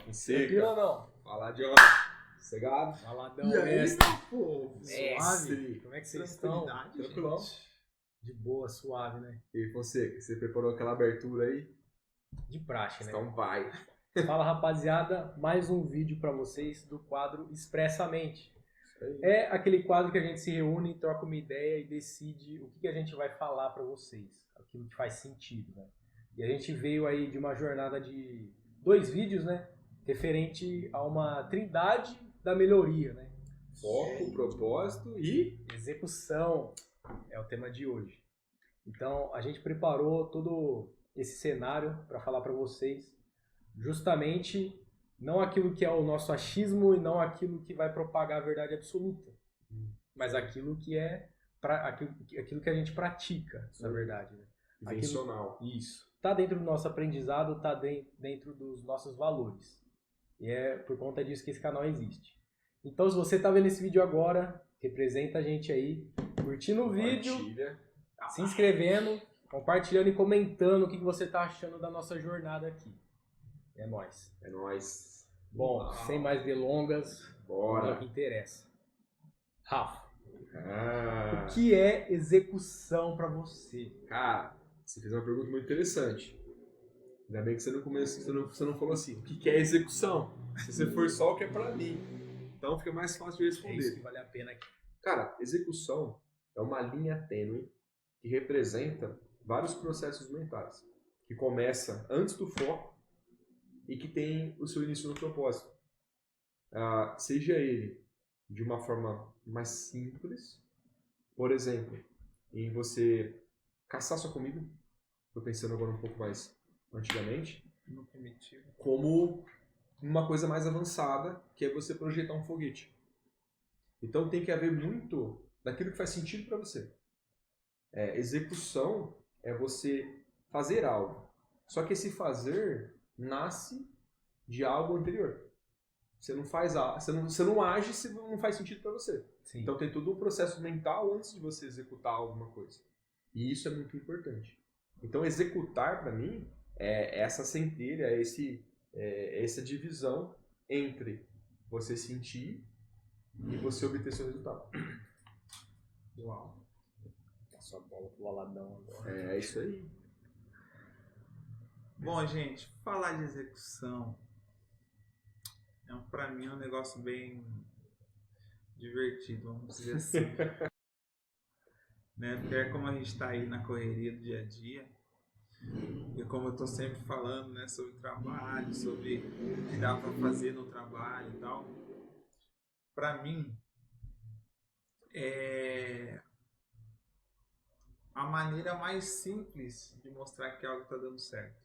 Tranquilo ou não? Fala, John. Cegado? Faladão, E aí, mestre. meu povo? Suave. Como é que vocês estão? Tranquilão. De boa, suave, né? E você preparou aquela abertura aí? De praxe, né? Então vai. Fala, rapaziada, mais um vídeo pra vocês do quadro Expressamente. Isso aí. É aquele quadro que a gente se reúne, troca uma ideia e decide o que a gente vai falar pra vocês. Aquilo que faz sentido, né? E a gente veio aí de uma jornada de 2 vídeos, né? Referente a uma trindade da melhoria, né? Foco, propósito e... Execução é o tema de hoje. Então, a gente preparou todo esse cenário para falar para vocês justamente não aquilo que é o nosso achismo e não aquilo que vai propagar a verdade absoluta, mas aquilo que é aquilo que a gente pratica, na verdade. Né? Intencional. Isso. Está dentro do nosso aprendizado, está dentro dos nossos valores. E é por conta disso que esse canal existe. Então, se você está vendo esse vídeo agora, representa a gente aí, curtindo o vídeo, Compartilha. se inscrevendo, compartilhando e comentando o que você está achando da nossa jornada aqui. É nóis. É nóis. Bom, sem mais delongas, vamos ao Bora. que interessa. Rafa, Ah, o que é execução para você? cara, você fez uma pergunta muito interessante. Ainda bem que você no começo você não falou assim, o que é execução? Se você for só o que é pra mim. Então fica mais fácil de É isso que responder. vale a pena aqui. Cara, execução é uma linha tênue que representa vários processos mentais, que começa antes do foco e que tem o seu início no propósito. Seja ele de uma forma mais simples, por exemplo, em você caçar sua comida, estou pensando agora um pouco mais antigamente, No primitivo. como uma coisa mais avançada, que é você projetar um foguete. Então tem que haver muito daquilo que faz sentido para você. Execução é você fazer algo. Só que esse fazer nasce de algo anterior. Você não faz você não age se não faz sentido para você. Sim. Então tem todo um processo mental antes de você executar alguma coisa. E isso é muito importante. Então executar para mim é essa centelha, essa divisão entre você sentir e você obter seu resultado. Uau. Passou a bola pro Aladão agora. É isso aí. Bom, gente, falar de execução pra mim é um negócio bem divertido, vamos dizer assim. Né? Porque é como a gente está aí na correria do dia a dia, e como eu estou sempre falando, né, sobre trabalho, sobre o que dá para fazer no trabalho e tal, para mim é a maneira mais simples de mostrar que algo está dando certo.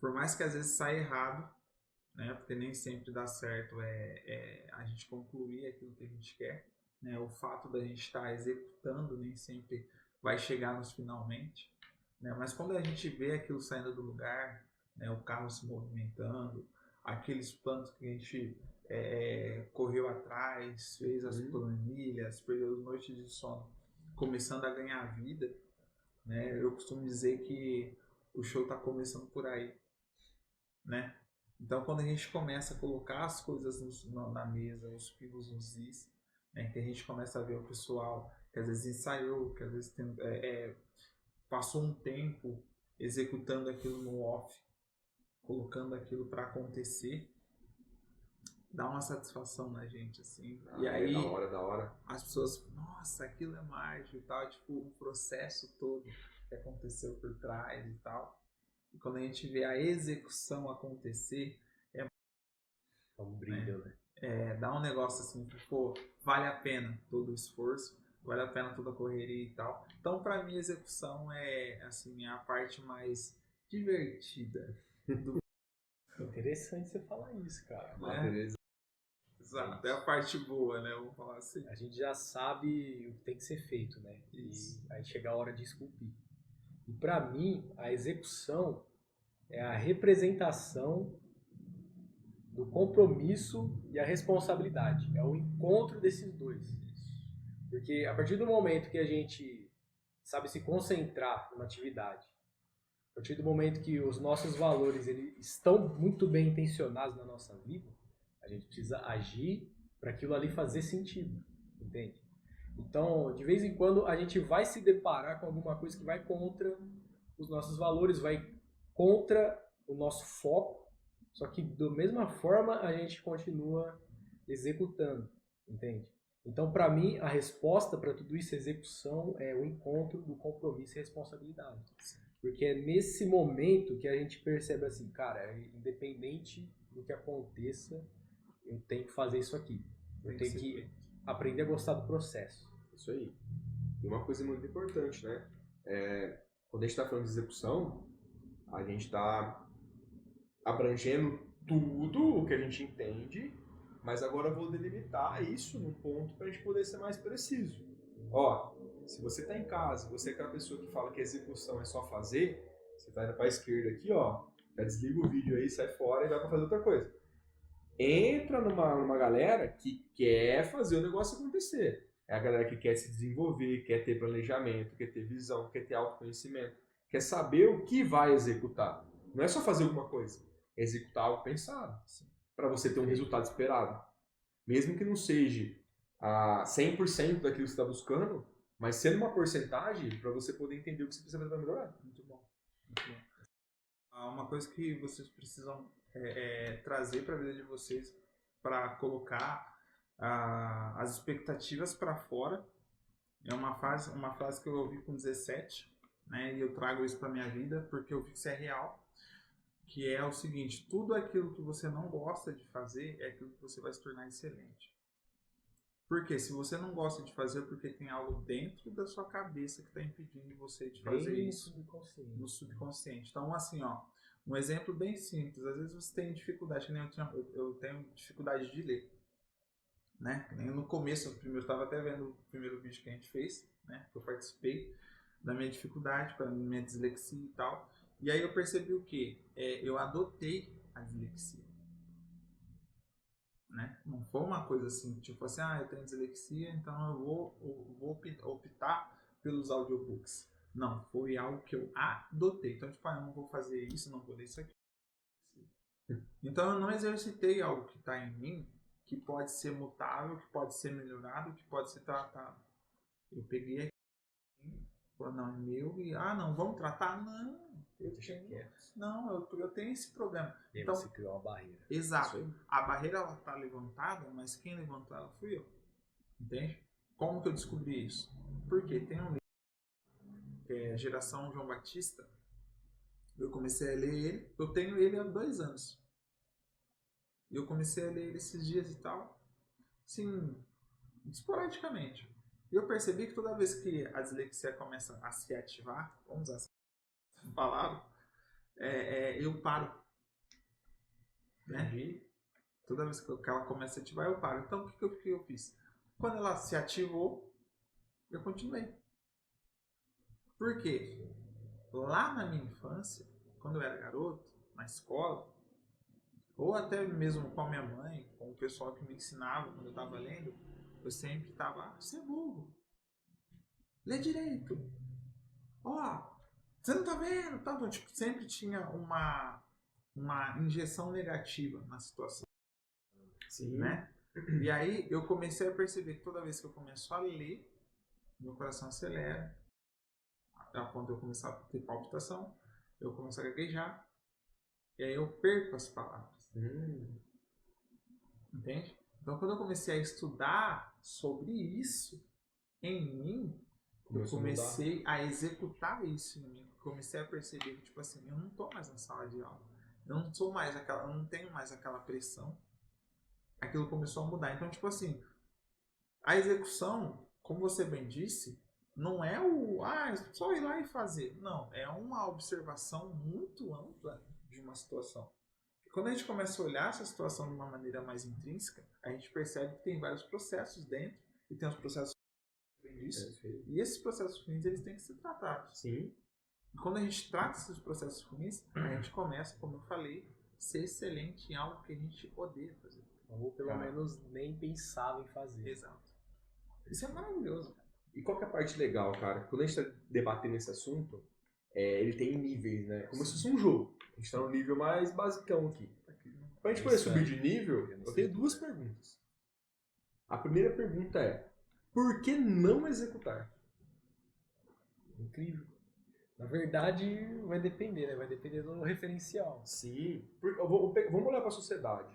Por mais que às vezes saia errado, né, porque nem sempre dá certo a gente concluir aquilo que a gente quer, né, o fato da gente estar executando nem sempre vai chegar nos finalmente, né, mas quando a gente vê aquilo saindo do lugar, né, o carro se movimentando, aqueles planos que a gente correu atrás, fez as planilhas, perdeu noites de sono, começando a ganhar vida, né, eu costumo dizer que o show está começando por aí, né? Então, quando a gente começa a colocar as coisas na mesa, os pingos nos is, né, que a gente começa a ver o pessoal que às vezes ensaiou, que às vezes passou um tempo executando aquilo no off, colocando aquilo para acontecer, dá uma satisfação na gente, assim. E aí, da hora. as pessoas, nossa, aquilo é mágico e tal, tipo, o processo todo que aconteceu por trás e tal. E quando a gente vê a execução acontecer, É um brilho, né? dá um negócio assim, pô, vale a pena todo o esforço, vale a pena toda a correria e tal. Então, pra mim, a execução é, assim, a parte mais divertida do... Interessante você falar isso, cara. Beleza. Exato, é a parte boa, né? Vamos falar assim. A gente já sabe o que tem que ser feito, né? Isso. E aí chega a hora de esculpir. E para mim, a execução é a representação do compromisso e a responsabilidade. É o encontro desses dois. Porque a partir do momento que a gente sabe se concentrar numa atividade, partir do momento que os nossos valores eles estão muito bem intencionados na nossa vida, a gente precisa agir para aquilo ali fazer sentido, entende? Então, de vez em quando, a gente vai se deparar com alguma coisa que vai contra os nossos valores, vai contra o nosso foco, só que da mesma forma a gente continua executando, entende? Então, para mim, a resposta para tudo isso, a execução, é o encontro do compromisso e responsabilidade. Porque é nesse momento que a gente percebe assim, cara, independente do que aconteça, eu tenho que fazer isso aqui. Eu tenho que aprender a gostar do processo. Isso aí. E uma coisa muito importante, né? Quando a gente está falando de execução, a gente está abrangendo tudo o que a gente entende, mas agora eu vou delimitar isso num ponto para a gente poder ser mais preciso. Ó, se você está em casa, você é aquela pessoa que fala que a execução é só fazer, você está indo para a esquerda aqui, ó, já desliga o vídeo aí, sai fora e vai para fazer outra coisa. Entra numa galera que quer fazer o negócio acontecer. É a galera que quer se desenvolver, quer ter planejamento, quer ter visão, quer ter autoconhecimento, quer saber o que vai executar. Não é só fazer alguma coisa, é executar algo pensado, para você ter um resultado esperado. Mesmo que não seja 100% daquilo que você está buscando, mas sendo uma porcentagem para você poder entender o que você precisa fazer para melhorar. Muito bom. Muito bom. Uma coisa que vocês precisam trazer para a vida de vocês, para colocar as expectativas para fora, é uma frase que eu ouvi com 17, né, e eu trago isso para minha vida porque eu vi que isso é real, que é o seguinte: tudo aquilo que você não gosta de fazer é aquilo que você vai se tornar excelente. Porque se você não gosta de fazer, é porque tem algo dentro da sua cabeça que está impedindo você de fazer isso no subconsciente. Então, assim, ó, um exemplo bem simples. Às vezes você tem dificuldade, que nem eu tenho dificuldade de ler, né? Nem no começo, eu estava até vendo o primeiro vídeo que a gente fez, né? Que eu participei da minha dificuldade, para minha dislexia e tal. E aí eu percebi o quê? Eu adotei a dislexia. Né? Não foi uma coisa assim, tipo assim, eu tenho dislexia, então eu vou optar pelos audiobooks. Não, foi algo que eu adotei. Então, tipo, eu não vou fazer isso, não vou ler isso aqui. Então, eu não exercitei algo que está em mim, que pode ser mutável, que pode ser melhorado, que pode ser tratado. Eu peguei aqui, falei, não, é meu, e não, vamos tratar? Não. Eu tenho esse problema. E então, você criou uma barreira. Exato. A barreira ela tá levantada, mas quem levantou ela fui eu. Entende? Como que eu descobri isso? Porque tem um livro que é Geração João Batista. Eu comecei a ler ele. Eu tenho ele há 2 anos. Eu comecei a ler ele esses dias e tal. Assim, esporadicamente. E eu percebi que toda vez que a dislexia começa a se ativar, vamos usar essa palavra, eu paro. Né? Toda vez que ela começa a ativar, eu paro. Então, o que eu fiz? Quando ela se ativou, eu continuei. Por quê? Lá na minha infância, quando eu era garoto, na escola, ou até mesmo com a minha mãe, com o pessoal que me ensinava quando eu estava lendo, eu sempre estava, você é burro. Lê direito. Você não tá vendo? Então, tipo, sempre tinha uma injeção negativa na situação. Sim. Né? E aí eu comecei a perceber que toda vez que eu começo a ler, meu coração acelera, a ponto de eu começar a ter palpitação, eu começo a gaguejar, e aí eu perco as palavras. Entende? Então, quando eu comecei a estudar sobre isso em mim, eu comecei a executar isso em mim. Comecei a perceber que, tipo assim, eu não tô mais na sala de aula. Eu não tenho mais aquela pressão. Aquilo começou a mudar. Então, tipo assim, a execução, como você bem disse, não é só ir lá e fazer. Não, é uma observação muito ampla de uma situação. E quando a gente começa a olhar essa situação de uma maneira mais intrínseca, a gente percebe que tem vários processos dentro, e tem os processos bem disso, e esses processos ruins, eles têm que ser tratados. Sim. E quando a gente trata esses processos ruins, a gente começa, como eu falei, a ser excelente em algo que a gente odeia fazer. Ou pelo menos nem pensava em fazer. Exato. Isso é maravilhoso. E qual que é a parte legal, cara? Quando a gente está debatendo esse assunto, ele tem níveis, né? Como se fosse um jogo. A gente tá no nível mais basicão aqui. Pra gente poder subir de nível, eu tenho duas perguntas. A primeira pergunta é: por que não executar? Incrível. Na verdade, vai depender, né? Vai depender do referencial. Sim. Vamos olhar para a sociedade.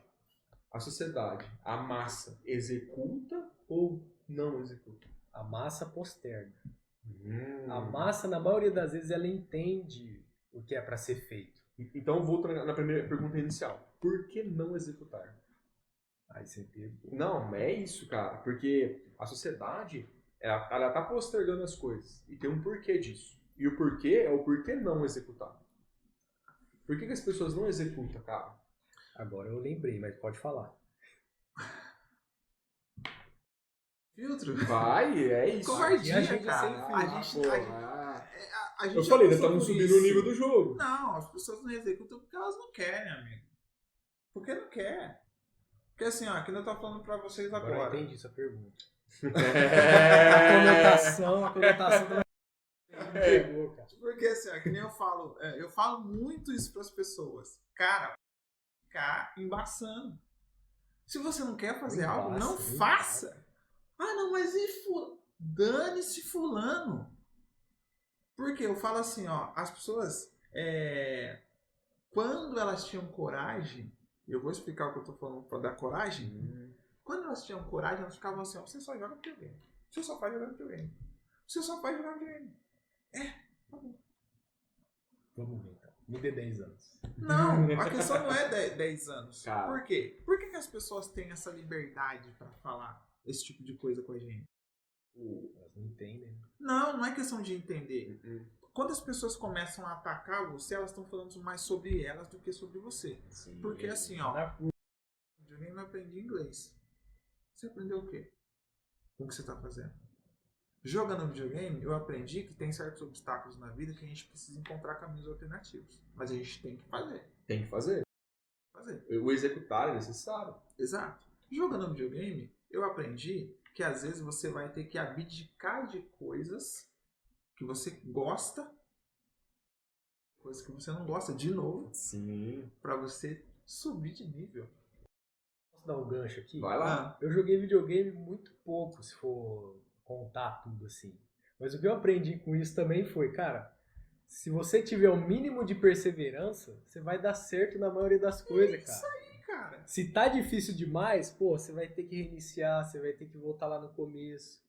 A sociedade, a massa, executa ou não executa? A massa posterga. A massa, na maioria das vezes, ela entende o que é para ser feito. Então, eu vou na primeira pergunta inicial. Por que não executar? Aí você pegou. Não, é isso, cara. Porque a sociedade, ela tá postergando as coisas. E tem um porquê disso. E o porquê é o porquê não executar. Por que as pessoas não executam, cara? Agora eu lembrei, mas pode falar. Filtro? Vai, é isso. Covardia, E a gente cara. sem A gente Eu falei, nós já passou estamos por subindo isso. o nível do jogo. Não, as pessoas não executam porque elas não querem, amigo. Porque não quer. Porque assim, ó, que eu tô falando pra vocês Agora eu agora. entendi sua pergunta. É. A conotação do... pegou, cara. Porque assim, ó, que nem eu falo muito isso pras pessoas. Cara, ficar embaçando. Se você não quer fazer algo, não faça. Ah, não, mas e fulano? Dane-se fulano. Porque eu falo assim, ó, as pessoas, quando elas tinham coragem, eu vou explicar o que eu tô falando pra dar coragem. Quando elas tinham coragem, elas ficavam assim, ó, você só joga videogame. Você só faz jogar videogame. Você só faz jogar videogame. Tá bom. Vamos ver, então. Me dê 10 anos. Não, a questão não é 10 anos. Cara. Por quê? Por que as pessoas têm essa liberdade pra falar esse tipo de coisa com a gente? Elas não entendem. Não é questão de entender. Quando as pessoas começam a atacar você, elas estão falando mais sobre elas do que sobre você. Sim. Porque assim, ó, Na curva. eu nem aprendi inglês. Você aprendeu o quê? O que você está fazendo? Jogando videogame, eu aprendi que tem certos obstáculos na vida que a gente precisa encontrar caminhos alternativos. Mas a gente tem que fazer. Tem que fazer. O executar é necessário. Exato. Jogando videogame, eu aprendi que às vezes você vai ter que abdicar de coisas que você gosta, coisas que você não gosta, de novo, Sim. pra você subir de nível. Posso dar um gancho aqui? Vai lá. Eu joguei videogame muito pouco, se for contar tudo assim. Mas o que eu aprendi com isso também foi, cara, se você tiver o mínimo de perseverança, você vai dar certo na maioria das coisas, cara. Isso aí, cara. Se tá difícil demais, pô, você vai ter que reiniciar, você vai ter que voltar lá no começo.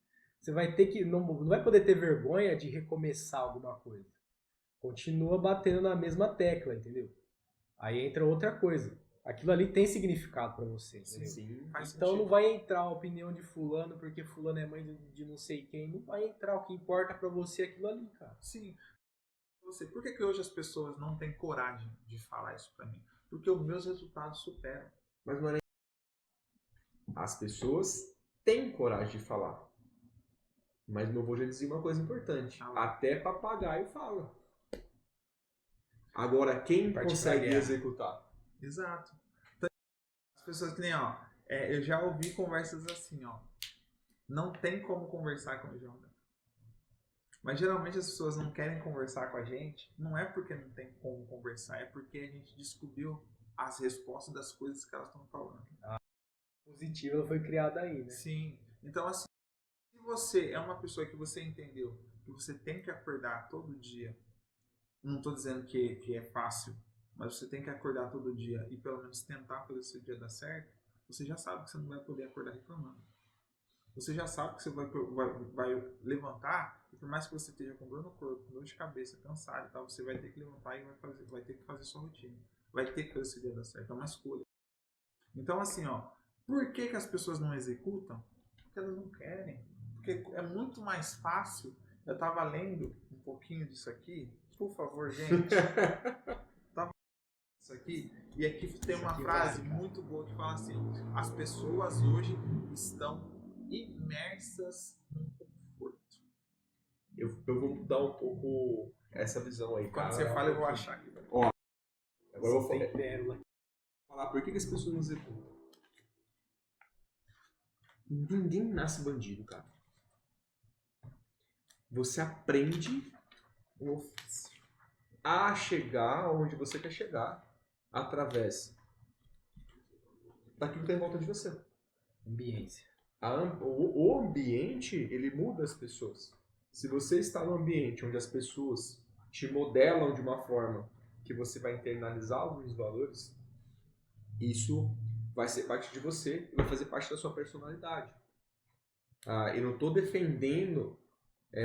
Você vai ter que. Não vai poder ter vergonha de recomeçar alguma coisa. Continua batendo na mesma tecla, entendeu? Aí entra outra coisa. Aquilo ali tem significado pra você, entendeu? Sim. Faz Então sentido. não vai entrar a opinião de fulano porque fulano é mãe de não sei quem. Não vai entrar. O que importa pra você é aquilo ali, cara. Sim. Por que hoje as pessoas não têm coragem de falar isso pra mim? Porque os meus resultados superam. Mas não é nem... As pessoas têm coragem de falar. Mas meu avô já dizia uma coisa importante. Até papagaio fala. Agora, quem consegue executar? Exato. Então, as pessoas que nem, ó, eu já ouvi conversas assim, ó. Não tem como conversar com o João. Mas geralmente as pessoas não querem conversar com a gente, não é porque não tem como conversar, é porque a gente descobriu as respostas das coisas que elas estão falando. A positiva foi criada aí, né? Sim. Então, assim, se você é uma pessoa que você entendeu que você tem que acordar todo dia, não estou dizendo que é fácil, mas você tem que acordar todo dia e pelo menos tentar fazer o seu dia dar certo, você já sabe que você não vai poder acordar reclamando. Você já sabe que você vai levantar e por mais que você esteja com dor no corpo, com dor de cabeça, cansado e tal, você vai ter que levantar e vai ter que fazer sua rotina. Vai ter que fazer o seu dia dar certo. É uma escolha. Então, assim, ó, por que as pessoas não executam? Porque elas não querem. Porque é muito mais fácil. Eu tava lendo um pouquinho disso aqui. Por favor, gente. Isso aqui. E aqui tem uma frase muito boa que fala assim: as pessoas hoje estão imersas no conforto. Eu vou mudar um pouco essa visão aí, cara. Quando você fala, eu vou achar aqui. Ó, agora eu vou Tem pérola. falar por que as pessoas não executam. Ninguém nasce bandido, cara. Você aprende um ofício. a chegar onde você quer chegar através daquilo que tem em volta de você. Ambiência. O ambiente, ele muda as pessoas. Se você está num ambiente onde as pessoas te modelam de uma forma que você vai internalizar alguns valores, isso vai ser parte de você e vai fazer parte da sua personalidade. Eu não estou defendendo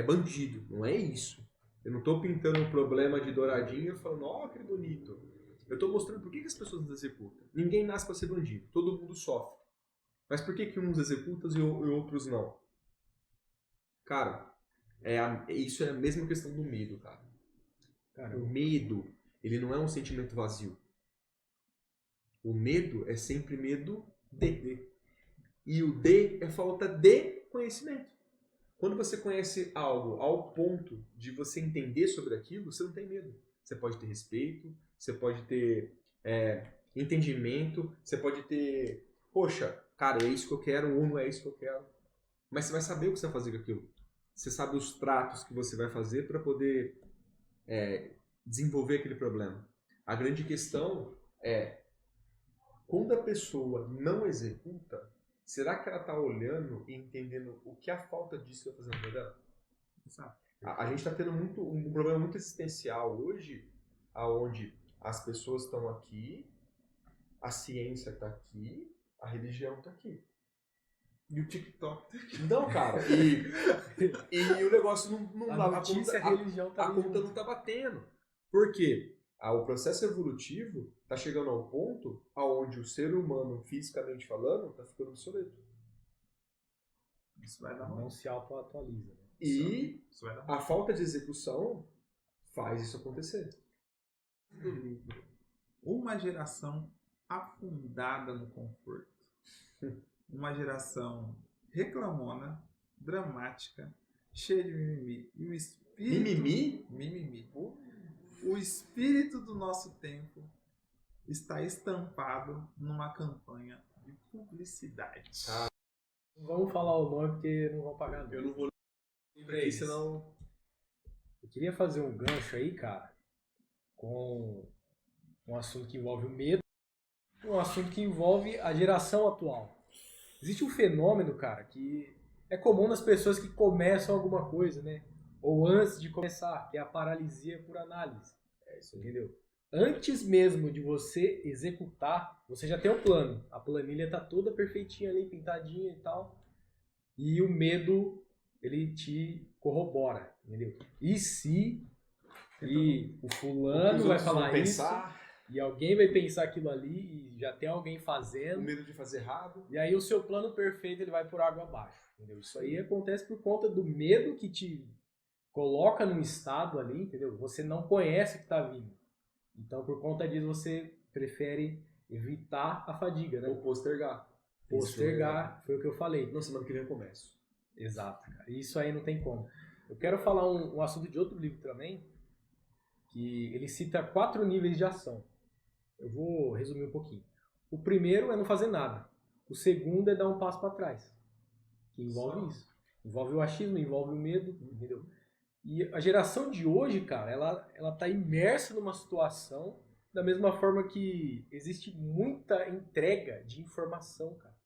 bandido, não é isso. Eu não estou pintando um problema de douradinho e falando, ó, que bonito. Eu estou mostrando por que as pessoas nos executam. Ninguém nasce para ser bandido, todo mundo sofre. Mas por que uns executam e outros não? Cara, isso é a mesma questão do medo, cara. O medo, ele não é um sentimento vazio. O medo é sempre medo de. E o de é falta de conhecimento. Quando você conhece algo ao ponto de você entender sobre aquilo, você não tem medo. Você pode ter respeito, você pode ter entendimento, você pode ter, poxa, cara, é isso que eu quero ou não é isso que eu quero. Mas você vai saber o que você vai fazer com aquilo. Você sabe os tratos que você vai fazer para poder desenvolver aquele problema. A grande questão é, quando a pessoa não executa, será que ela está olhando e entendendo o que a falta disso vai fazer na vida dela? A gente está tendo um problema muito existencial hoje, onde as pessoas estão aqui, a ciência está aqui, a religião está aqui. E o TikTok tá aqui. Não, cara. E o negócio não A notícia, a religião tá a conta não está batendo. Por quê? O processo evolutivo está chegando ao ponto onde o ser humano, fisicamente falando, está ficando obsoleto. Isso vai dar Não se autoatualiza. Né? E isso vai dar a falta de execução faz isso acontecer. do livro. Uma geração afundada no conforto. Uma geração reclamona, dramática, cheia de mimimi. E o espírito... Mimimi? Mimimi. O espírito do nosso tempo está estampado numa campanha de publicidade. Não vamos falar o nome porque não vão pagar nada. Eu não vou ler aqui, senão... Eu queria fazer um gancho aí, cara, com um assunto que envolve o medo, um assunto que envolve a geração atual. Existe um fenômeno, cara, que é comum nas pessoas que começam alguma coisa, né? Ou antes de começar, que é a paralisia por análise. É isso, entendeu? Antes mesmo de você executar, você já tem um plano. A planilha tá toda perfeitinha ali, pintadinha e tal. E o medo, ele te corrobora, entendeu? E se o fulano vai falar isso, e alguém vai pensar aquilo ali, e já tem alguém fazendo. O medo de fazer errado. E aí o seu plano perfeito, ele vai por água abaixo, entendeu? Isso aí acontece por conta do medo que te coloca num estado ali, entendeu? Você não conhece o que está vindo. Então, por conta disso, você prefere evitar a fadiga, né? Ou postergar. Postergar, foi o que eu falei. Na semana que vem eu começo. Exato, cara. Isso aí não tem como. Eu quero falar um assunto de outro livro também, que ele cita 4 níveis de ação. Eu vou resumir um pouquinho. O primeiro é não fazer nada. O segundo é dar um passo para trás. Que envolve isso. Envolve o achismo, envolve o medo, entendeu? E a geração de hoje, cara, ela tá imersa numa situação da mesma forma que existe muita entrega de informação, cara.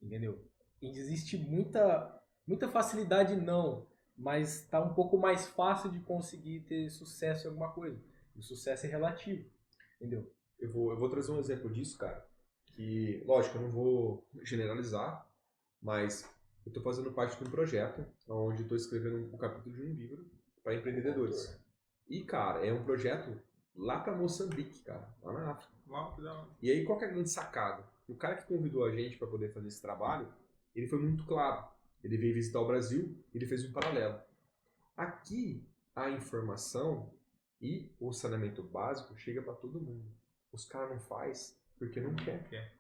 Entendeu? E existe muita facilidade, não, mas tá um pouco mais fácil de conseguir ter sucesso em alguma coisa. O sucesso é relativo, entendeu? Eu vou trazer um exemplo disso, cara, que, lógico, eu não vou generalizar, mas eu estou fazendo parte de um projeto onde estou escrevendo um capítulo de um livro para empreendedores. E, cara, é um projeto lá para Moçambique, cara, lá na África. E aí, qual que é a grande sacada? O cara que convidou a gente para poder fazer esse trabalho, ele foi muito claro. Ele veio visitar o Brasil, ele fez um paralelo. Aqui, a informação e o saneamento básico chega para todo mundo. Os caras não faz porque não quer.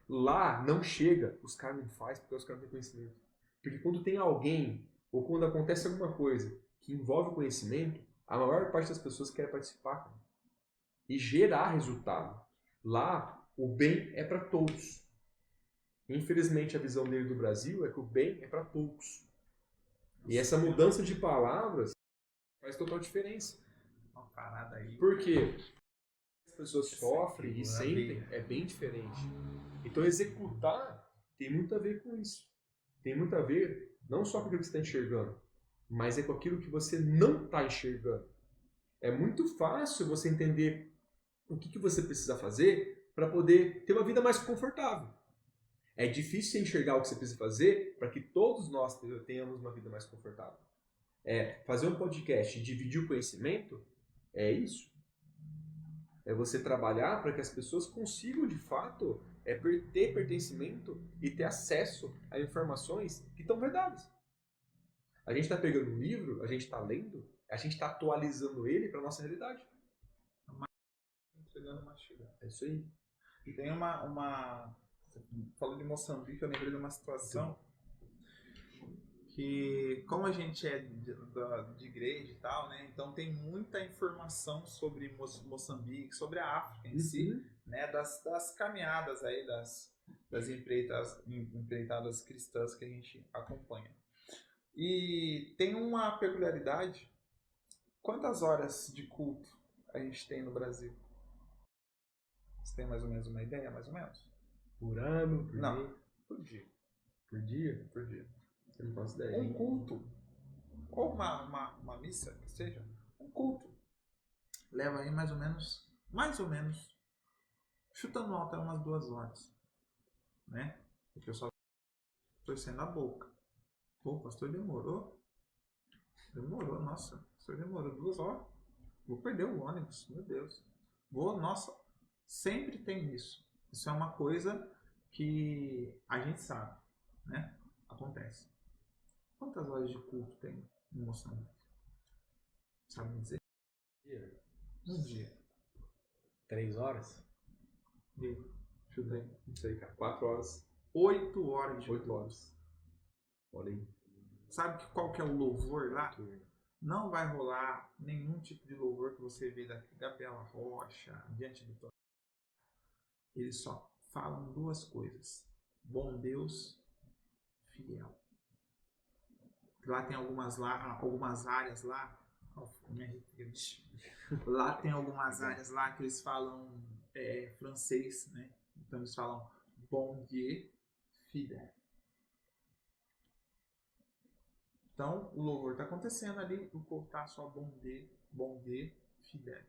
Lá não chega, os caras não faz porque os caras não têm conhecimento. Porque quando tem alguém, ou quando acontece alguma coisa que envolve o conhecimento, a maior parte das pessoas quer participar, cara, e gerar resultado. Lá, o bem é para todos. Infelizmente, a visão dele do Brasil é que o bem é para poucos. E essa mudança de palavras faz total diferença. parada aí. Porque as pessoas sofrem e sentem é bem diferente. Então executar tem muito a ver com isso. Tem muito a ver não só com aquilo que você está enxergando, mas é com aquilo que você não está enxergando. É muito fácil você entender o que você precisa fazer para poder ter uma vida mais confortável. É difícil você enxergar o que você precisa fazer para que todos nós tenhamos uma vida mais confortável. Fazer um podcast e dividir o conhecimento é isso. É você trabalhar para que as pessoas consigam, de fato, ter pertencimento e ter acesso a informações que estão vedadas. A gente está pegando um livro, a gente está lendo, a gente está atualizando ele para a nossa realidade. Entregando mastiga. É isso aí. Tem uma... Você falou de Moçambique, eu lembrei de uma situação que, como a gente é de igreja e tal, né? Então tem muita informação sobre Moçambique, sobre a África em si, né? Das caminhadas aí, das empreitadas cristãs que a gente acompanha. E tem uma peculiaridade. Quantas horas de culto a gente tem no Brasil? Você tem mais ou menos uma ideia, mais ou menos? Por ano, por Não, mês? por dia. Por dia? Por dia. Eu não faço ideia. Um culto, ou uma missa, que seja, um culto, leva aí mais ou menos, chutando alto, é umas 2 horas. Né? Porque eu só torcendo a boca. Pô, o pastor demorou. Demorou, nossa. O pastor demorou 2 horas. Vou perder o ônibus, meu Deus. Nossa, sempre tem isso. Isso é uma coisa que a gente sabe, né? Acontece. Quantas horas de culto tem em Moçambique? Sabe me dizer? Um dia. 3 horas? Chuta aí. Não sei, cara. 4 horas. 8 horas de 8 culto. horas. Olha aí. Sabe qual que é o louvor lá? Não vai rolar nenhum tipo de louvor que você vê da Gabriela Rocha, diante do trono. Eles só falam 2 coisas. Bom Deus, fiel. Lá tem algumas áreas lá. Lá tem algumas áreas lá que eles falam francês, né? Então eles falam Bon Dieu, fidèle. Então o louvor está acontecendo ali, o povo está só Bon Dieu, fidèle.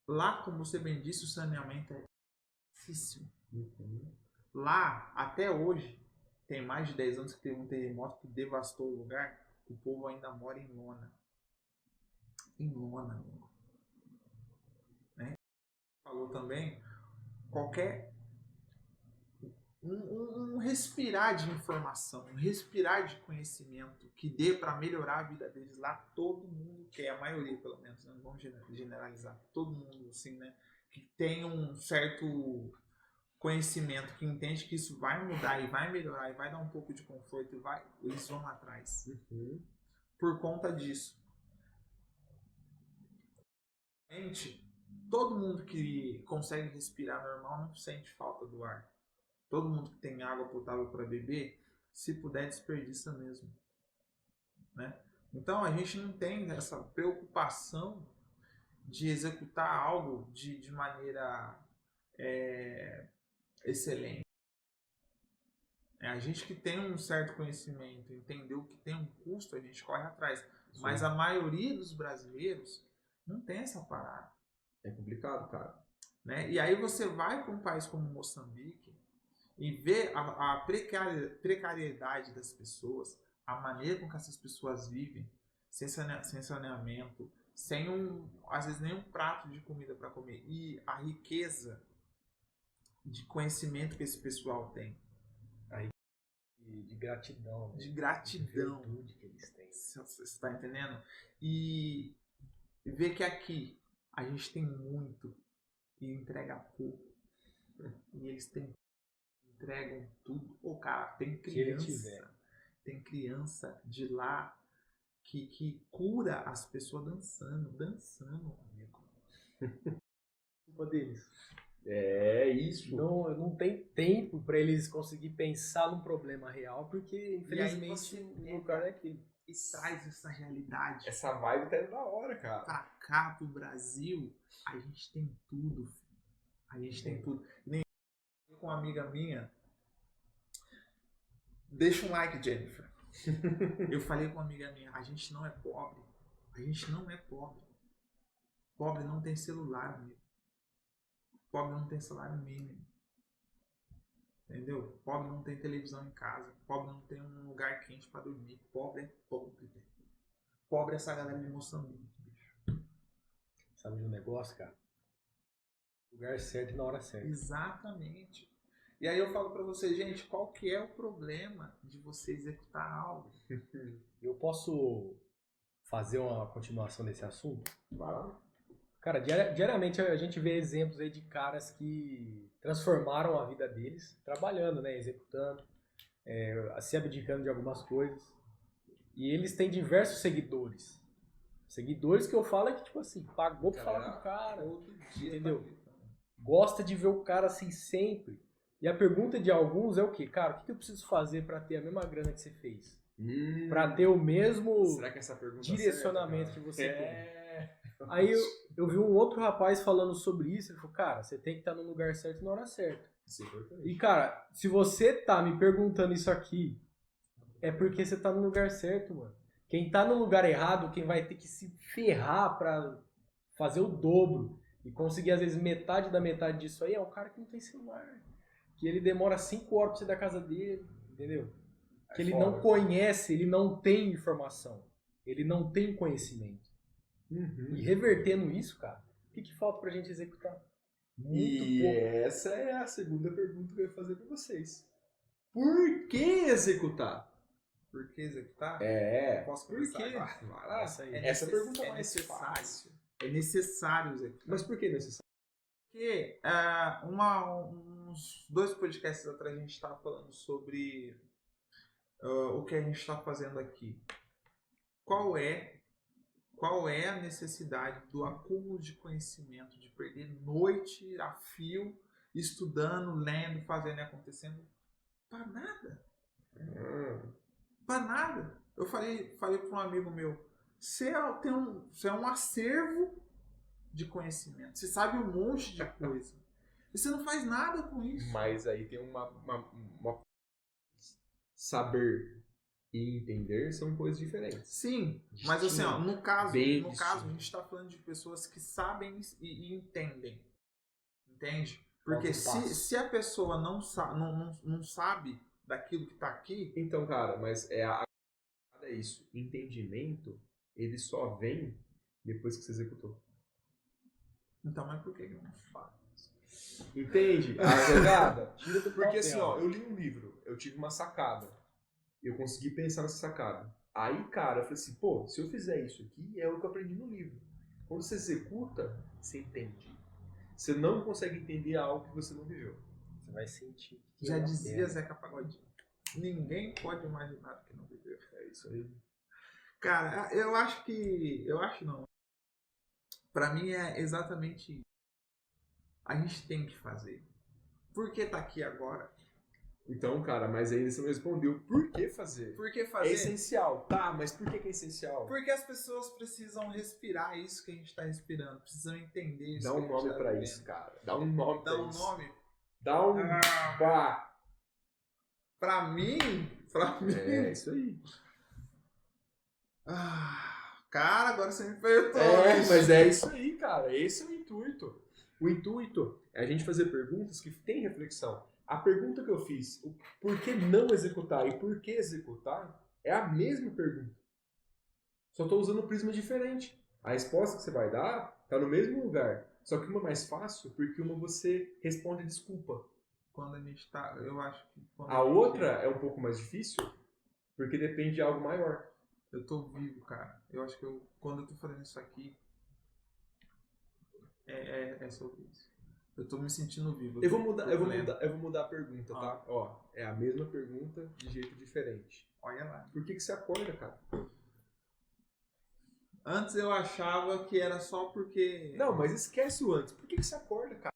Lá, como você bem disse, o saneamento é difícil. Lá, até hoje, tem mais de 10 anos que teve um terremoto que devastou o lugar, o povo ainda mora em lona. Em lona, amigo. Né? Falou também, qualquer um respirar de informação, um respirar de conhecimento que dê para melhorar a vida deles lá, todo mundo quer, a maioria pelo menos, não vamos generalizar, todo mundo assim, né, que tem um certo conhecimento, que entende que isso vai mudar e vai melhorar e vai dar um pouco de conforto e eles vão atrás. Por conta disso. Todo mundo que consegue respirar normal não sente falta do ar. Todo mundo que tem água potável para beber, se puder, desperdiça mesmo. Né? Então a gente não tem essa preocupação de executar algo de maneira excelente. A gente que tem um certo conhecimento, entendeu que tem um custo, a gente corre atrás. Sim. Mas a maioria dos brasileiros não tem essa parada. É complicado, cara. Né? E aí você vai para um país como Moçambique e vê a precariedade das pessoas, a maneira com que essas pessoas vivem, sem saneamento, sem às vezes nem um prato de comida para comer, e a riqueza de conhecimento que esse pessoal tem. De gratidão. Né? De gratidão. De virtude que eles têm. Você está entendendo? E ver que aqui a gente tem muito e entrega pouco. E eles entregam tudo. Ô, cara, tem criança de lá que cura as pessoas dançando, amigo. Culpa deles. É isso. Não tem tempo para eles conseguir pensar num problema real, porque infelizmente o lugar é aquele. e traz essa realidade Essa vibe tá indo da hora, cara. pra cá, pro Brasil, a gente tem tudo, filho. A gente tem tudo. Nem com uma amiga minha, deixa um like, Jennifer. Eu falei com uma amiga minha, a gente não é pobre. A gente não é pobre. Pobre não tem celular, amigo. Pobre não tem salário mínimo. Entendeu? Pobre não tem televisão em casa. Pobre não tem um lugar quente pra dormir. Pobre é pobre, velho. Pobre é essa galera de Moçambique, bicho. Sabe do negócio, cara? Lugar certo e na hora certa. Exatamente. E aí eu falo pra vocês, gente, qual que é o problema de você executar algo? Eu posso fazer uma continuação desse assunto? Vai lá. Cara, diariamente a gente vê exemplos aí de caras que transformaram a vida deles trabalhando, né? Executando, se abdicando de algumas coisas. E eles têm diversos seguidores. Seguidores que eu falo é que, tipo assim, pagou pra falar com o cara. Todo dia. Entendeu? tá ali. Gosta de ver o cara assim sempre. E a pergunta de alguns é o quê? Cara, o que eu preciso fazer pra ter a mesma grana que você fez? Pra ter o mesmo Será que essa pergunta direcionamento acerta, que você tem. É. Aí eu vi um outro rapaz falando sobre isso, ele falou, cara, você tem que estar no lugar certo na hora certa. Isso é importante. E cara, se você tá me perguntando isso aqui, é porque você tá no lugar certo, mano. Quem tá no lugar errado, quem vai ter que se ferrar pra fazer o dobro e conseguir às vezes metade da metade disso aí, é um cara que não tem celular. Que ele demora 5 horas pra sair da casa dele, entendeu? Que ele não conhece, ele não tem informação. Ele não tem conhecimento. E revertendo isso, cara, o que falta pra gente executar? Muito E pouco. essa é a segunda pergunta que eu ia fazer pra vocês. Por que executar? Por que executar? Posso por começar quê? agora? Vai lá. Essa aí. Essa pergunta é mais necessário. fácil. É necessário executar. Mas por que necessário? Porque uns 2 podcasts atrás a gente estava falando sobre o que a gente está fazendo aqui. Qual é a necessidade do acúmulo de conhecimento, de perder noite a fio, estudando, lendo, fazendo e acontecendo? Para nada. Para nada. Eu falei para um amigo meu, você é um acervo de conhecimento. Você sabe um monte de coisa. E você não faz nada com isso. Mas aí tem uma saber e entender são coisas diferentes. Sim, mas assim, ó, no caso, Bem a gente está falando de pessoas que sabem e entendem. Entende? Porque Falta um passo. se a pessoa não sabe daquilo que está aqui, Então, cara, mas é isso. Entendimento, ele só vem depois que você executou. então mas por que eu não falo? Entende? A jogada? Tira do Porque papel. assim, ó, eu li um livro, eu tive uma sacada. Eu consegui pensar nessa sacada. Aí, cara, eu falei assim, pô, se eu fizer isso aqui, é o que eu aprendi no livro. Quando você executa, você entende. Você não consegue entender algo que você não viveu. Você vai sentir. Já dizia Zeca Pagodinho. Ninguém pode imaginar o que não viveu. É isso aí. Cara, eu acho não. Pra mim é exatamente isso. A gente tem que fazer. Por que tá aqui agora? Então, cara, mas aí você não respondeu por que fazer. Por que É fazer? essencial. Tá, mas por que é essencial? Porque as pessoas precisam respirar isso que a gente tá respirando. Precisam entender isso. Dá que a um gente nome tá pra vivendo. isso, cara. Dá um nome Dá pra um isso. nome? Dá um... Pá. Pra mim? É, isso aí. Cara, agora você me perguntou. Mas é isso aí, cara. Esse é o intuito. O intuito é a gente fazer perguntas que têm reflexão. A pergunta que eu fiz, o por que não executar e por que executar, é a mesma pergunta. Só estou usando um prisma diferente. A resposta que você vai dar está no mesmo lugar. Só que uma é mais fácil porque uma você responde desculpa. Quando a gente tá. Eu acho que. A outra é um pouco mais difícil porque depende de algo maior. Eu tô vivo, cara. Eu acho que quando eu tô fazendo isso aqui. É sobre isso. Eu tô me sentindo vivo. Eu vou mudar a pergunta, tá? Ó, é a mesma pergunta de jeito diferente. Olha lá. Por que você acorda, cara? Antes eu achava que era só porque. Não, mas esquece o antes. Por que você acorda, cara?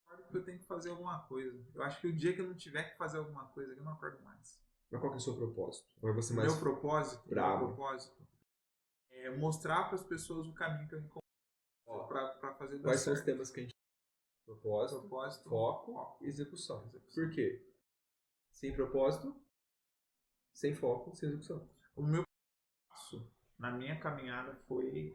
Porque eu tenho que fazer alguma coisa. Eu acho que o dia que eu não tiver que fazer alguma coisa, eu não acordo mais. Mas qual que é o seu propósito? Ou é você mais Meu propósito brabo? É mostrar para as pessoas o caminho que eu encontrei para fazer dar Quais são os certo. temas que a gente... Propósito, foco e execução. Por quê? Sem propósito, sem foco, sem execução. O meu passo na minha caminhada foi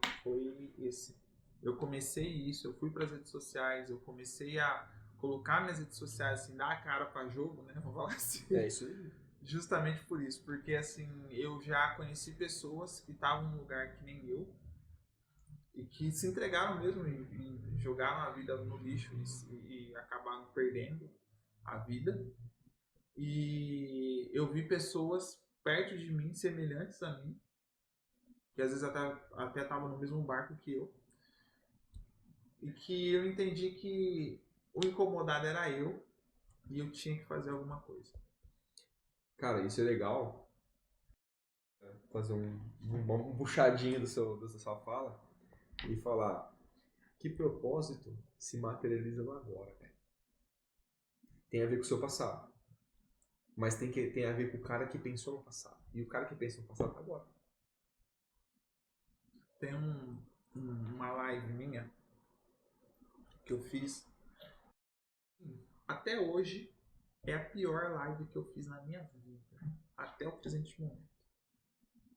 esse. Eu comecei isso, eu fui para as redes sociais, eu comecei a colocar minhas redes sociais, assim, dar a cara para jogo, né? Vou falar assim. É isso aí. Justamente por isso, porque assim, eu já conheci pessoas que estavam num lugar que nem eu e que se entregaram mesmo e jogaram a vida no lixo e acabaram perdendo a vida. E eu vi pessoas perto de mim, semelhantes a mim, que às vezes até estavam no mesmo barco que eu, e que eu entendi que o incomodado era eu e eu tinha que fazer alguma coisa. Cara, isso é legal. Fazer um puxadinho da sua fala e falar que propósito se materializa no agora, cara. Tem a ver com o seu passado. Mas tem a ver com o cara que pensou no passado. E o cara que pensa no passado tá agora. Tem uma live minha que eu fiz. Até hoje é a pior live que eu fiz na minha vida. Até o presente momento.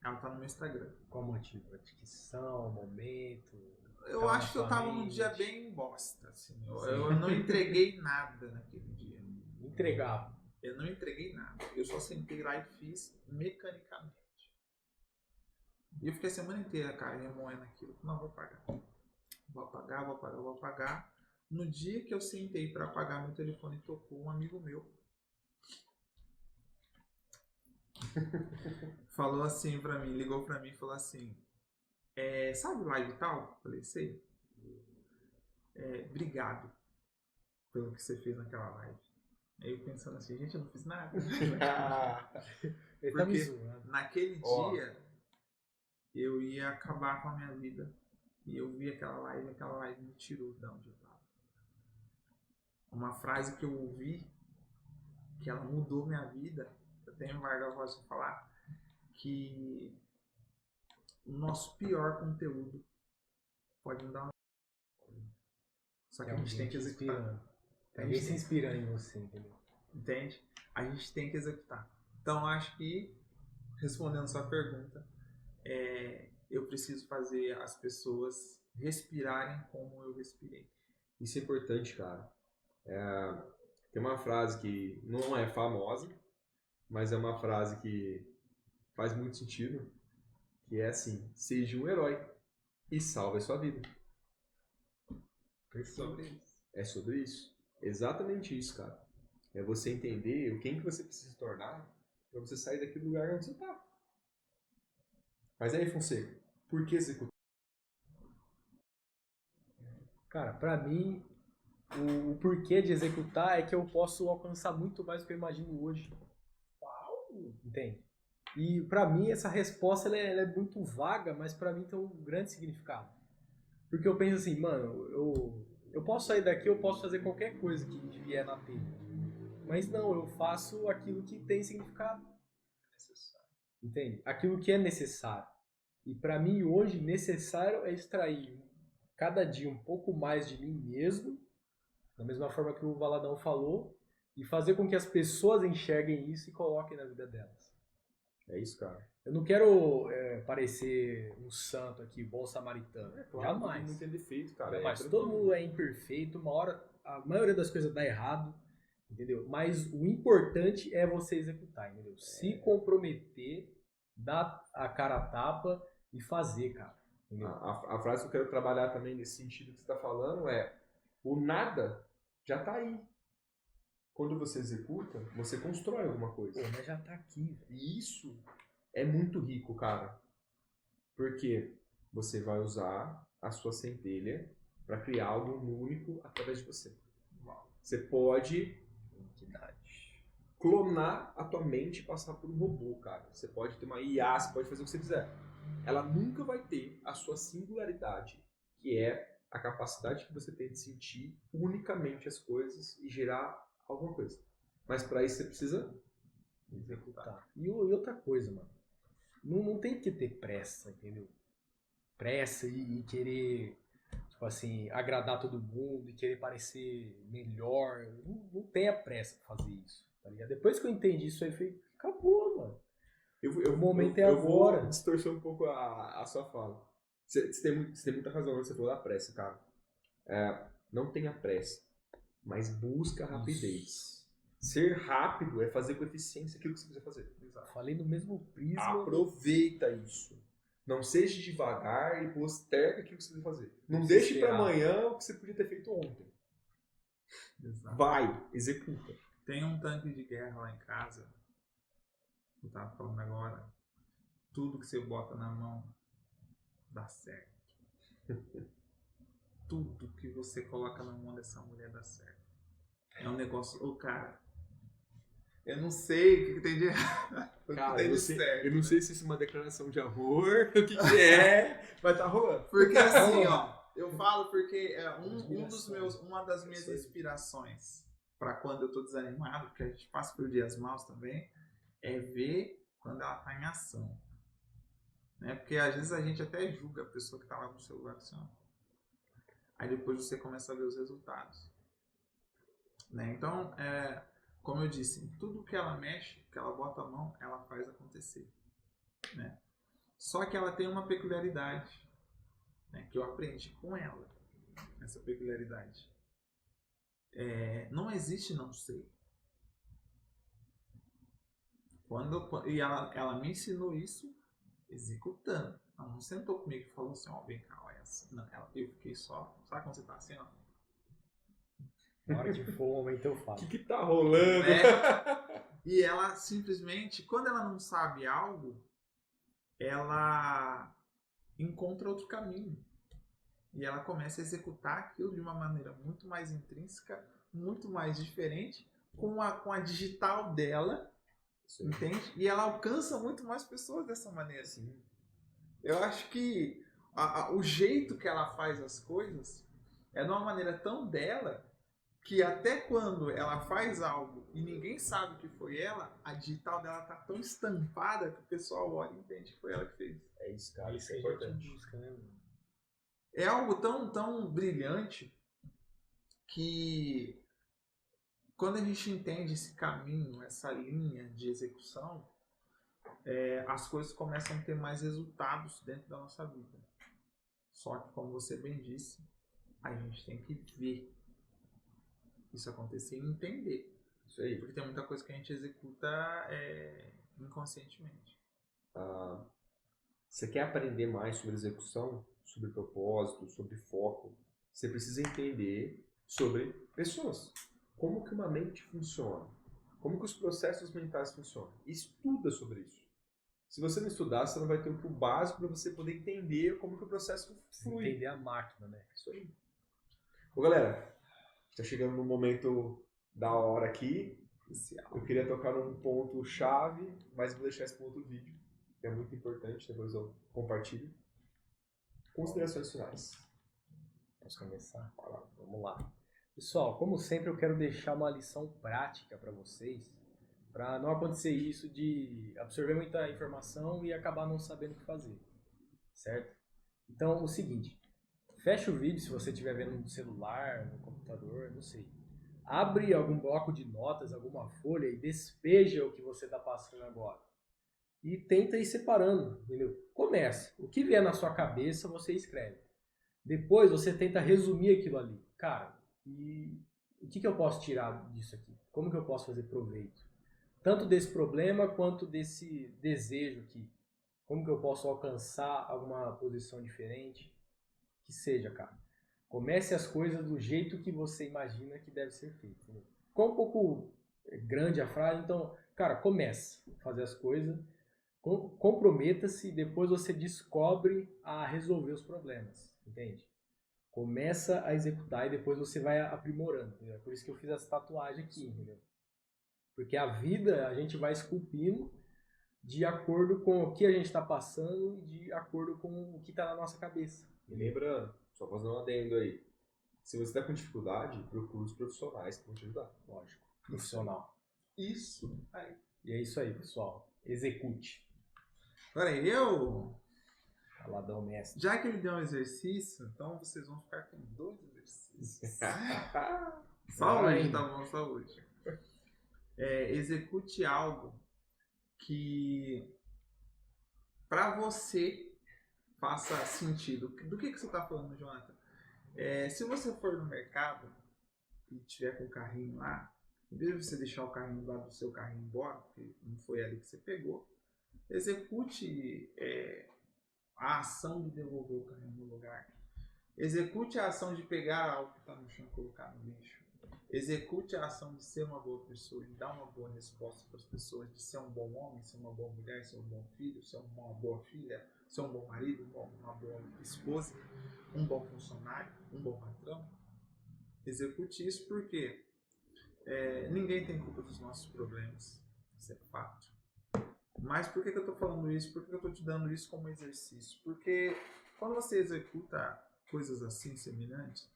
Ela tá no meu Instagram. Qual o motivo? A dicção, momento? Eu Tava acho na que eu sua tava num mente? dia bem bosta. Assim. Eu não entreguei nada naquele dia. Entregável. Eu não entreguei nada. Eu só sentei lá e fiz mecanicamente. E eu fiquei a semana inteira, cara, remoendo aquilo. Não, vou pagar. Vou apagar. No dia que eu sentei para apagar, meu telefone tocou, um amigo meu falou assim pra mim, ligou pra mim e falou assim, sabe live tal? Falei, sei. Obrigado pelo que você fez naquela live. Aí eu pensando assim, gente, eu não fiz nada. Ele tá me Porque zoando. naquele dia eu ia acabar com a minha vida. E eu vi aquela live me tirou de onde eu tava. Uma frase que eu ouvi, que ela mudou minha vida, eu tenho embargo a voz de falar, que o nosso pior conteúdo pode mudar uma... Só que a gente tem que executar. Tem alguém se inspirando em você, entendeu? Entende? A gente tem que executar. Então acho que, respondendo sua pergunta, eu preciso fazer as pessoas respirarem como eu respirei. Isso é importante, cara. Tem uma frase que não é famosa, mas é uma frase que faz muito sentido, que é assim: seja um herói e salve a sua vida. Sobre isso. É sobre isso. Exatamente isso, cara. É você entender quem que você precisa se tornar para você sair daquele lugar onde você tá. Mas aí, Fonseca, por que executar? Cara, pra mim, o porquê de executar é que eu posso alcançar muito mais do que eu imagino hoje. Entende? E pra mim essa resposta ela é muito vaga, mas pra mim tem um grande significado. Porque eu penso assim, mano, eu posso sair daqui, eu posso fazer qualquer coisa que vier na telha. Mas não, eu faço aquilo que tem significado. Entende? Aquilo que é necessário. E pra mim hoje, necessário é extrair cada dia um pouco mais de mim mesmo, da mesma forma que o Valadão falou, e fazer com que as pessoas enxerguem isso e coloquem na vida delas. É isso, cara. Eu não quero parecer um santo aqui, bom samaritano. Claro, Jamais. todo mundo tem defeito, cara. Jamais. Todo mundo é imperfeito, uma hora a maioria das coisas dá errado, entendeu? Mas o importante é você executar, entendeu? Se comprometer, dar a cara a tapa e fazer, cara. Entendeu? A frase que eu quero trabalhar também nesse sentido que você está falando é: o nada já tá aí. Quando você executa, você constrói alguma coisa. Pô, mas já tá aqui. E isso é muito rico, cara. Porque você vai usar a sua centelha para criar algo único através de você. Você pode clonar a tua mente e passar por um robô, cara. Você pode ter uma IA, você pode fazer o que você quiser. Ela nunca vai ter a sua singularidade, que é a capacidade que você tem de sentir unicamente as coisas e gerar alguma coisa. Mas para isso você precisa executar. E outra coisa, mano. Não tem que ter pressa, entendeu? Pressa e querer, tipo assim, agradar todo mundo e querer parecer melhor. Não tenha pressa pra fazer isso, tá ligado? Depois que eu entendi isso aí, eu falei, acabou, mano. O momento é agora. Vou distorcer um pouco a sua fala. Você tem muita razão quando você falou da pressa, cara. Não tenha pressa, mas busca rapidez. Ser rápido é fazer com eficiência aquilo que você precisa fazer. Exato. Falei no mesmo prisma. Aproveita isso. Não seja devagar e posterga aquilo que você precisa fazer. Não Não deixe esperar. para amanhã o que você podia ter feito ontem. Exato. Vai, executa. Tem um tanque de guerra lá em casa. Eu tava falando agora. Tudo que você bota na mão dá certo. Tudo que você coloca na mão dessa mulher dá certo. É um negócio. Ô, cara. Eu não sei o que tem de errado. O que Cara, tem de certo. eu não sei se isso é uma declaração de amor, o que é, mas tá rolando. Porque assim, ó. Eu falo porque uma das minhas Isso aí. inspirações pra quando eu tô desanimado, porque a gente passa por dias maus também, é ver quando ela tá em ação. Né? Porque às vezes a gente até julga a pessoa que tá lá no celular assim, ó. Aí depois você começa a ver os resultados. Né? Então, como eu disse, tudo que ela mexe, que ela bota a mão, ela faz acontecer. Né? Só que ela tem uma peculiaridade, né, que eu aprendi com ela. Essa peculiaridade. Não existe não sei. E ela me ensinou isso executando. Ela não sentou comigo e falou assim, ó, vem cá, olha assim. Não, eu fiquei só, sabe quando você tá assim, ó? Na hora que for o momento eu falo. O que tá rolando? E ela simplesmente, quando ela não sabe algo, ela encontra outro caminho. E ela começa a executar aquilo de uma maneira muito mais intrínseca, muito mais diferente, com a digital dela, Sim. entende? E ela alcança muito mais pessoas dessa maneira. Sim. Eu acho que o jeito que ela faz as coisas é de uma maneira tão dela que até quando ela faz algo e ninguém sabe que foi ela, a digital dela tá tão estampada que o pessoal olha e entende que foi ela que fez. É isso, cara. Isso Isso é que a gente importante. busca, né, mano? É algo tão brilhante que quando a gente entende esse caminho, essa linha de execução, as coisas começam a ter mais resultados dentro da nossa vida. Só que, como você bem disse, a gente tem que ver isso acontecer e entender. Isso aí. Porque tem muita coisa que a gente executa inconscientemente. Você quer aprender mais sobre execução, sobre propósito, sobre foco? Você precisa entender sobre pessoas. Como que uma mente funciona? Como que os processos mentais funcionam? Estuda sobre isso. Se você não estudar, você não vai ter o básico para você poder entender como que o processo flui. Entender a máquina, né? Isso aí. Ô, galera, está chegando no momento da hora aqui. Eu queria tocar num ponto chave, mas vou deixar esse ponto vídeo, que é muito importante, depois eu compartilho. Considerações finais. Posso começar? Vamos lá. Pessoal, como sempre, eu quero deixar uma lição prática para vocês, para não acontecer isso de absorver muita informação e acabar não sabendo o que fazer, certo? Então, o seguinte, fecha o vídeo se você estiver vendo no celular, no computador, não sei. Abre algum bloco de notas, alguma folha e despeja o que você está passando agora. E tenta ir separando, entendeu? Começa. O que vier na sua cabeça, você escreve. Depois você tenta resumir aquilo ali. Cara, e o que eu posso tirar disso aqui? Como que eu posso fazer proveito? Tanto desse problema quanto desse desejo aqui. Como que eu posso alcançar alguma posição diferente? Que seja, cara. Comece as coisas do jeito que você imagina que deve ser feito. Entendeu? Ficou um pouco grande a frase, então, cara, comece a fazer as coisas. Comprometa-se e depois você descobre a resolver os problemas, entende? Começa a executar e depois você vai aprimorando, entendeu? É por isso que eu fiz essa tatuagem aqui, entendeu? Porque a vida a gente vai esculpindo de acordo com o que a gente está passando e de acordo com o que está na nossa cabeça. E lembrando, só fazendo um adendo aí, se você está com dificuldade, procure os profissionais que vão te ajudar. Lógico, profissional. Isso. Aí. E é isso aí, pessoal. Execute. Agora eu... Caladão mestre. Já que ele deu um exercício, então vocês vão ficar com 2 exercícios. Só Vai. hoje, tá bom? Só hoje. Execute algo que pra você faça sentido. Do que você tá falando, Jonathan? Se você for no mercado e tiver com o carrinho lá, em vez de você deixar o carrinho lá do seu carrinho embora, porque não foi ali que você pegou, execute a ação de devolver o carrinho no lugar. Execute a ação de pegar algo que está no chão e colocar no lixo. Execute a ação de ser uma boa pessoa, de dar uma boa resposta para as pessoas, de ser um bom homem, ser uma boa mulher, ser um bom filho, ser uma boa filha, ser um bom marido, uma boa esposa, um bom funcionário, um bom patrão. Execute isso porque ninguém tem culpa dos nossos problemas. Isso é fato. Mas por que eu estou falando isso? Por que eu estou te dando isso como exercício? Porque quando você executa coisas assim, semelhantes,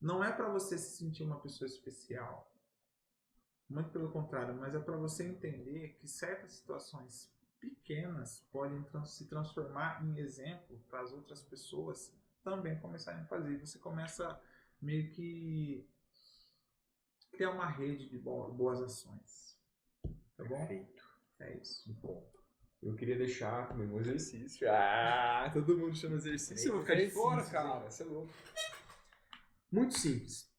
não é para você se sentir uma pessoa especial. Muito pelo contrário, mas é para você entender que certas situações pequenas podem se transformar em exemplo para as outras pessoas também começarem a fazer. Você começa meio que criar uma rede de boas ações. Tá bom? Perfeito. É isso. Bom, eu queria deixar também um exercício. Todo mundo chama exercício. Eu vou ficar de Exercício, fora, gente. cara. Você é louco. Muito simples.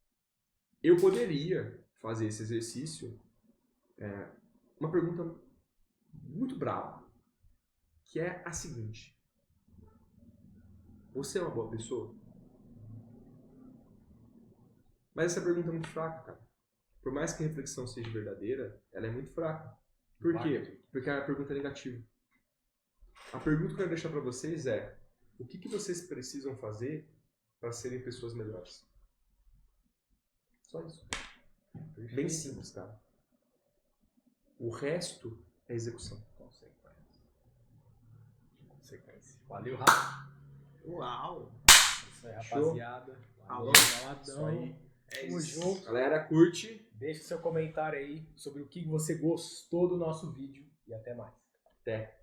Eu poderia fazer esse exercício. Uma pergunta muito brava, que é a seguinte: você é uma boa pessoa? Mas essa pergunta é muito fraca, cara. Por mais que a reflexão seja verdadeira, ela é muito fraca. Por quê? Porque a pergunta é negativa. A pergunta que eu quero deixar para vocês é: o que vocês precisam fazer para serem pessoas melhores? Só isso. Bem simples, cara. O resto é execução. Consequência. Valeu, Rafa. Uau! Isso aí, rapaziada. Alô? Galadão. Isso aí. Tamo junto. Galera, curte. Deixa seu comentário aí sobre o que você gostou do nosso vídeo e até mais. Até.